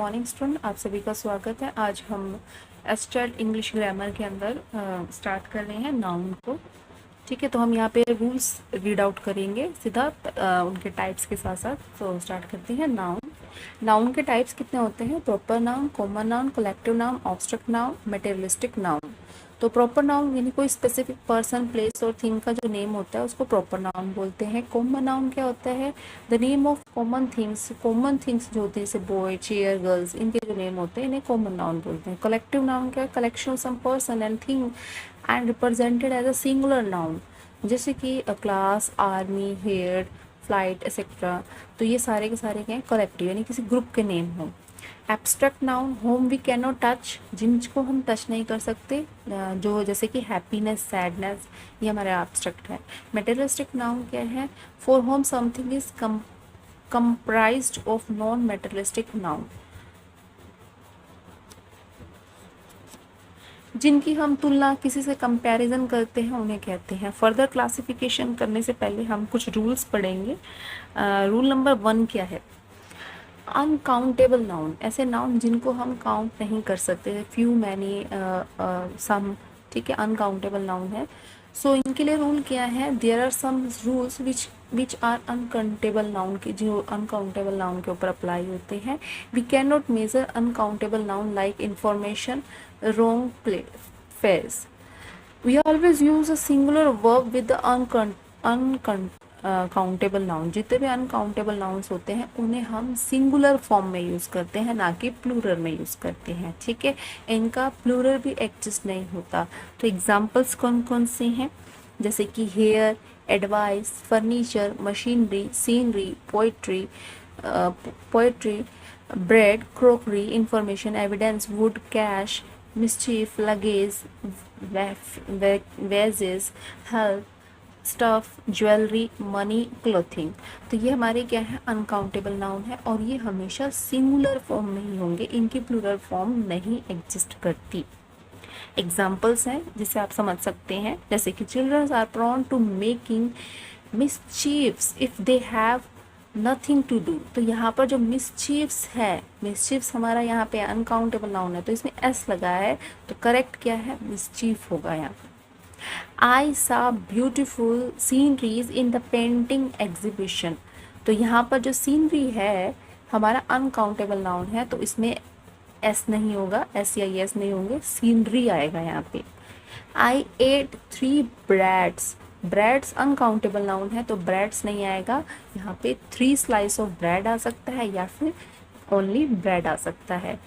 Morning student, आप सभी का स्वागत है। आज हम एस्टेड इंग्लिश ग्रामर के अंदर स्टार्ट कर रहे हैं नाउन को। ठीक है, तो हम यहाँ पे रूल्स रीड आउट करेंगे सीधा उनके टाइप्स के साथ साथ। तो स्टार्ट करते हैं नाउन। नाउन के टाइप्स कितने होते हैं? Proper noun, common noun, collective noun, obstruct noun, materialistic noun. तो प्रॉपर नाउन यानी कोई स्पेसिफिक पर्सन, प्लेस और थिंग का जो नेम होता है उसको प्रॉपर नाउन बोलते हैं। कॉमन नाउन क्या होता है? The name of common things. Common things जो होती है जैसे बॉय, चेयर, गर्ल्स, इनके जो नेम होते हैं इन्हें कॉमन नाउन बोलते हैं। कलेक्टिव नाउन क्या है? Collection of some person and thing and represented as a singular noun, जैसे कि class, army, head, flight etcetera. तो ये सारे के सारे क्या हैं? कलेक्टिव यानी किसी ग्रुप के नेम हो। Abstract noun, whom we can not touch, जिनको हम टच नहीं कर सकते, जो जैसे कि हैप्पीनेस, सैडनेस, ये हमारा एब्स्ट्रैक्ट है। मटेरियलिस्टिक नाउन क्या है? For home something is comprised of non-materialistic noun, जिनकी हम तुलना, किसी से कंपैरिजन करते हैं, उन्हें कहते हैं। फर्दर क्लासिफिकेशन करने से पहले हम कुछ रूल्स पढ़ेंगे। रूल नंबर 1 क्या है? अनकाउंटेबल नाउन, ऐसे नाउन जिनको हम काउंट नहीं कर सकते, फ्यू, मैनी, सम। ठीक है, अनकाउंटेबल नाउन है। सो इनके लिए रूल क्या है? There are some rules which are uncountable noun के, जो अनकाउंटेबल नाउन के ऊपर अप्लाई होते हैं। We can not measure uncountable noun like information, wrong phrase. We always use a singular verb with the uncountable noun. जितने भी uncountable nouns होते हैं उन्हें हम सिंगुलर फॉर्म में यूज़ करते हैं, ना कि प्लूरल में यूज़ करते हैं। ठीक है, इनका प्लूरल भी एग्जिस्ट नहीं होता। तो एग्जाम्पल्स कौन कौन से हैं? जैसे कि hair, advice, furniture, machinery, scenery, poetry, bread, crockery, information, evidence, wood, cash, mischief, luggage, wages, help, stuff, jewellery, money, clothing. तो ये हमारे क्या है? अनकाउंटेबल नाउन है, और ये हमेशा सिंगुलर फॉर्म में ही होंगे, इनकी प्लूरल फॉर्म नहीं एग्जिस्ट करती। एग्जाम्पल्स हैं जिसे आप समझ सकते हैं, जैसे कि childrens are prone to making mischiefs if they have nothing to do. तो यहाँ पर जो मिसचीफ्स है, मिसचीफ्स हमारा यहाँ पे अनकाउंटेबल नाउन है, तो इसमें एस लगा है, तो करेक्ट क्या है? मिसचीफ होगा यहाँ पे। आई सा beautiful sceneries in the painting exhibition. तो यहाँ पर जो सीनरी है हमारा अनकाउंटेबल नाउन है, तो इसमें एस नहीं होगा, एस या एस नहीं होंगे, सीनरी आएगा यहाँ पे। I ate 3 breads. Breads uncountable noun है, तो ब्रेड्स नहीं आएगा यहाँ पे। 3 स्लाइस ऑफ ब्रेड आ सकता है, या फिर ओनली ब्रेड आ सकता है।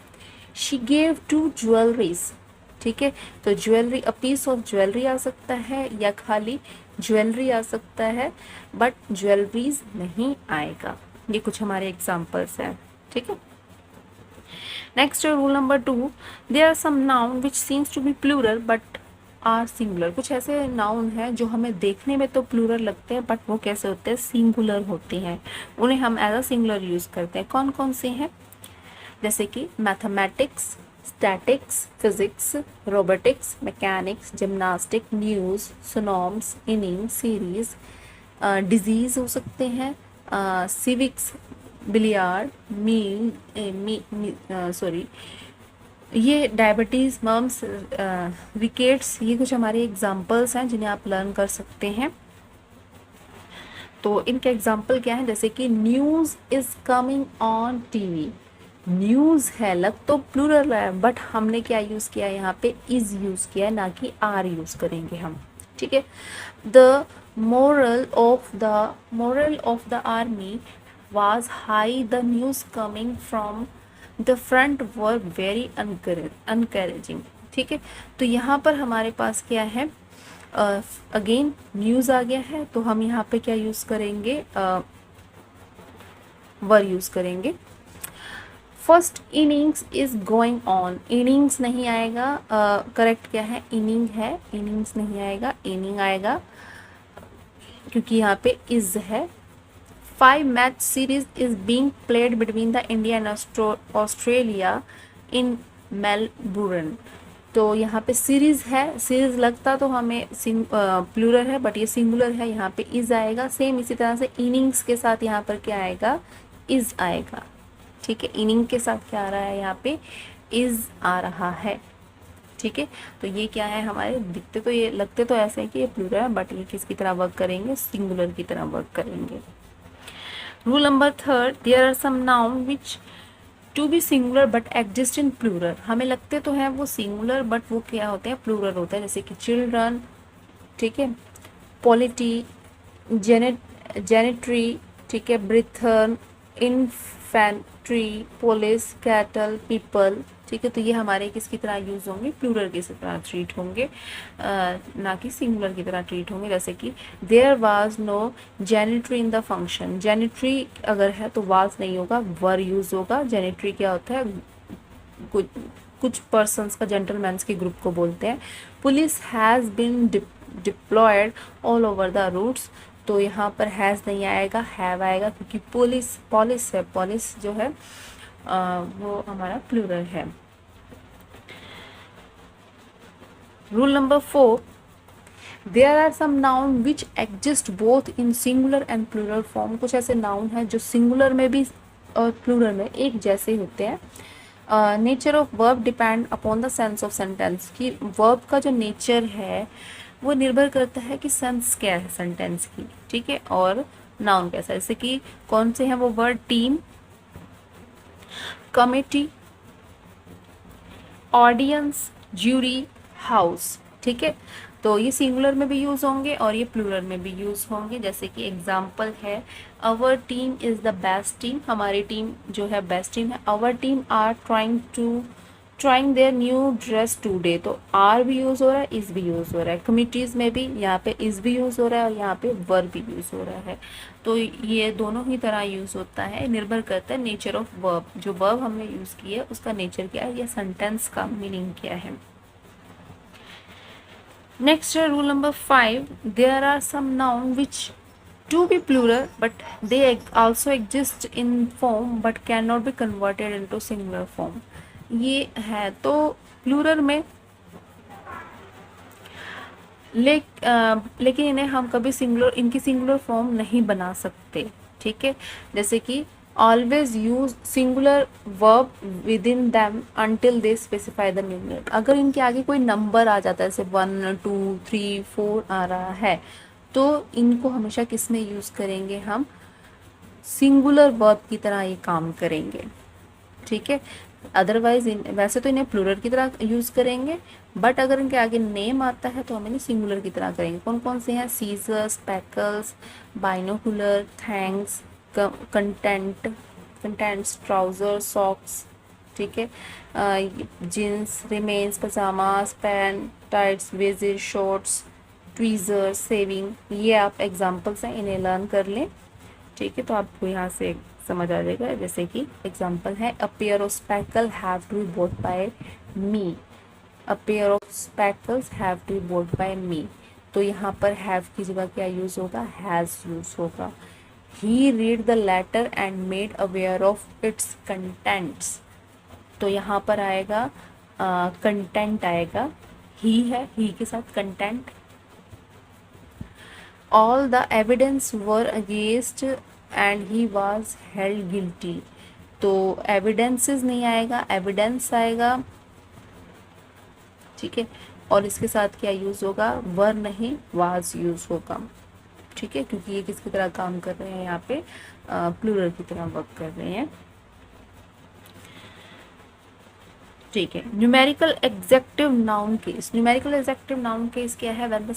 She gave 2 jewelleries. ठीक है, तो jewellery, a piece of jewellery आ सकता है, या खाली ज्वेलरी आ सकता है, बट ज्वेलरीज नहीं आएगा। ये कुछ हमारे एग्जाम्पल्स हैं। ठीक है, next rule number 2, there are some noun which seems to be plural but are singular. कुछ ऐसे नाउन हैं जो हमें देखने में तो प्लूरल लगते हैं, बट वो कैसे होते हैं? सिंगुलर होते हैं, उन्हें हम एज अ सिंगुलर यूज करते हैं। कौन कौन से हैं? जैसे कि mathematics, statics, physics, robotics, mechanics, gymnastic, news, summons, inning, series, disease हो सकते हैं, सिविक्स, बिलियार्ड, ये डायबिटीज़, मम्स, रिकेट्स। ये कुछ हमारे एग्जाम्पल्स हैं जिन्हें आप लर्न कर सकते हैं। तो इनके एग्जाम्पल क्या है? जैसे कि news is coming on TV. News है, लग तो प्लूरल है, बट हमने क्या यूज़ किया? यहाँ पे इज़ यूज़ किया है, ना कि आर यूज़ करेंगे हम। ठीक है, the moral of the army was high, the news coming from the front were very encouraging। ठीक है, तो यहाँ पर हमारे पास क्या है? अगेन न्यूज़ आ गया है, तो हम यहाँ पे क्या यूज़ करेंगे? वर यूज़ करेंगे। First innings is going on, innings नहीं आएगा, करेक्ट क्या है? इनिंग है, इनिंग्स नहीं आएगा, इनिंग आएगा, क्योंकि यहाँ पे इज है। 5 match series is being played between the India and Australia in Melbourne. तो यहाँ पे सीरीज है, सीरीज लगता तो हमें प्लूरल है, बट ये सिंगुलर है, यहाँ पे इज आएगा। सेम इसी तरह से इनिंग्स के साथ यहाँ पर क्या आएगा? इज आएगा। ठीक है, इनिंग के साथ क्या आ रहा है यहाँ पे, इज आ रहा है। ठीक है, तो ये क्या है हमारे, दिखते तो ये लगते तो ऐसे है कि ये प्लूरल है, बट ये किसकी तरह वर्क करेंगे, सिंगुलर की तरह वर्क करेंगे। Rule number third, there are some noun which to be singular but exist in plural. हमें लगते तो हैं वो सिंगुलर, बट वो क्या होते हैं, प्लूरल होता है, जैसे कि चिल्ड्रन, ठीक है, पॉलिटी, जेनेट्री, ठीक है, ब्रिथन, इन्फेंट्री, पुलिस, कैटल, पीपल। ठीक है, तो ये हमारे किसकी तरह यूज होंगे, प्लूरल की तरह ट्रीट होंगे, ना कि सिंगुलर की तरह ट्रीट होंगे। जैसे कि there was no gentry in the function. Gentry अगर है तो वाज नहीं होगा, वर यूज होगा। जेनेट्री क्या होता है, कुछ पर्सन्स का, जेंटलमैन्स के ग्रुप को बोलते हैं। Police has been deployed all over the routes. तो यहाँ पर हैज़ नहीं आएगा, हैव आएगा, क्योंकि पॉलिस है, पॉलिस जो है वो हमारा प्लूरल है। Rule number 4, there are some noun which exist both in singular and plural form. कुछ ऐसे नाउन हैं जो सिंगुलर में भी और प्लूरल में एक जैसे होते हैं। Nature of verb depend upon the sense of sentence. की वर्ब का जो नेचर है वो निर्भर करता है कि सेंस क्या है सेंटेंस की। ठीक है, और नाउन कैसा है, जैसे कि कौन से हैं वो word, team, committee, audience, jury, house. ठीक है, तो ये सिंगुलर में भी यूज होंगे और ये प्लूरल में भी यूज होंगे। जैसे कि एग्जाम्पल है, our team is the best team. हमारी टीम जो है बेस्ट टीम है। Our team are trying their new dress today. तो आर भी यूज हो रहा है, इज भी यूज हो रहा है। कमिटीज में भी यहाँ पे इज भी यूज हो रहा है और यहाँ पे वर भी यूज हो रहा है। तो ये दोनों ही तरह यूज होता है, निर्भर करता है नेचर ऑफ वर्ब। जो वर्ब हमने यूज किया है उसका नेचर क्या है या सेंटेंस का मीनिंग क्या है। नेक्स्ट है rule number 5, there are some noun which to be plural but they also exist in form but cannot be converted into singular form। ये है तो प्लूरल में लेकिन इन्हें हम कभी इनकी सिंगुलर फॉर्म नहीं बना सकते। ठीक है, जैसे कि always use singular verb with in them until they specify the numeral. अगर इनके आगे कोई नंबर आ जाता है, जैसे 1 2 3 4 आ रहा है, तो इनको हमेशा किस में यूज करेंगे, हम सिंगुलर वर्ब की तरह ये काम करेंगे। ठीक है, अदरवाइज वैसे तो इन्हें प्लूरल की तरह यूज करेंगे, बट अगर इनके आगे नेम आता है तो हम इन्हें सिंगुलर की तरह करेंगे। कौन कौन से हैं, सीजर्स, पैकल्स, binocular, thanks, contents, trouser, socks. ठीक है, jeans, remains, pyjamas, pant, tights, wages, shorts, tweezer, saving. ये आप एग्जाम्पल्स हैं, इन्हें लर्न कर लें। ठीक है, तो आपको यहाँ से समझ आ जाएगा। जैसे कि एग्जाम्पल है, a pair of spectacle have to be bought by me. A pair of spectacles have to be bought by me. तो यहाँ पर हैव की जगह क्या यूज होगा, हैज यूज होगा। He read the letter and made aware of its contents. तो यहाँ पर आएगा कंटेंट आएगा, ही है, ही के साथ content. All the evidence were against and he was held guilty. तो एविडेंसेस नहीं आएगा, एविडेंस आएगा। ठीक है, और इसके साथ क्या यूज होगा, वर नहीं, वाज यूज होगा। ठीक है, क्योंकि ये किसकी तरह काम कर रहे हैं, यहाँ पे प्लूरल की तरह वर्क कर रहे हैं। ठीक है, numerical executive noun case. Numerical executive noun case क्या है, व्हेन द